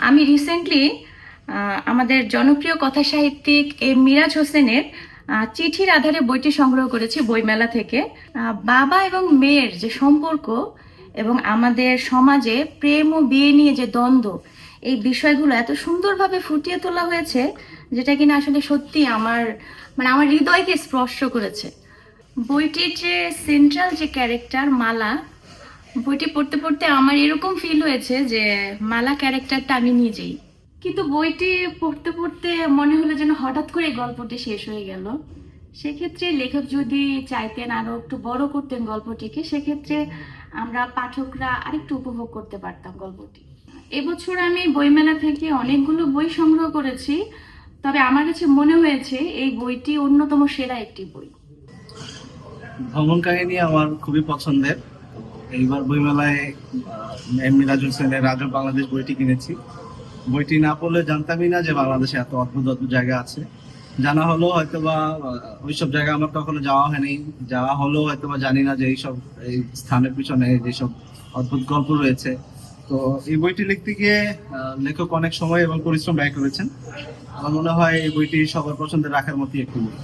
আমি রিসেন্টলি আমাদের জনপ্রিয় কথা সাহিত্যিক মিরাজ হোসেনের চিঠির আধারে বইটি সংগ্রহ করেছি বইমেলা থেকে। বাবা এবং মেয়ের যে সম্পর্ক এবং আমাদের সমাজে প্রেম ও বিয়ে নিয়ে যে দ্বন্দ্ব, এই বিষয়গুলো এত সুন্দরভাবে ফুটিয়ে তোলা হয়েছে, যেটা কিনা আসলে সত্যি আমার হৃদয়কে স্পর্শ করেছে। বইটির যে সেন্ট্রাল যে ক্যারেক্টার মালা, বইটি পড়তে পড়তে আমার এরকম ফিল হয়েছে যে মালা ক্যারেক্টারটা আমি নিজেই। কিন্তু বইটি পড়তে পড়তে মনে হলো যেন হঠাৎ করে গল্পটি শেষ হয়ে গেল। সেক্ষেত্রে লেখক যদি চাইতেন আরো একটু বড় করতেন গল্পটিকে, সেক্ষেত্রে আমরা পাঠকরা আরেকটু উপভোগ করতে পারতাম গল্পটি। এবছর আমি বইমেলা থেকে অনেকগুলো বই সংগ্রহ করেছি, তবে আমার কাছে মনে হয়েছে এই বইটি অন্যতম সেরা একটি বই। ভ্রমণ কাহিনী আমার খুবই পছন্দের। এইবার বইমেলায় মিরাজ হোসেনের রাজু বাংলাদেশ বইটি কিনেছি। বইটি না পড়লে জানতামই না যে বাংলাদেশে এত অদ্ভুত অদ্ভুত জায়গা আছে। জানা হলো হয়তোবা ওইসব জায়গা আমার কখনো যাওয়া হয়নি, যাওয়া হলো হয়তোবা জানি না যে এইসব এই স্থানের পিছনে যেসব অদ্ভুত গল্প রয়েছে। তো এই বইটি লিখতে গিয়ে লেখক অনেক সময় এবং পরিশ্রম ব্যয় করেছেন। আমার মনে হয় এই বইটি সবার পছন্দের রাখার মতোই একটি বই।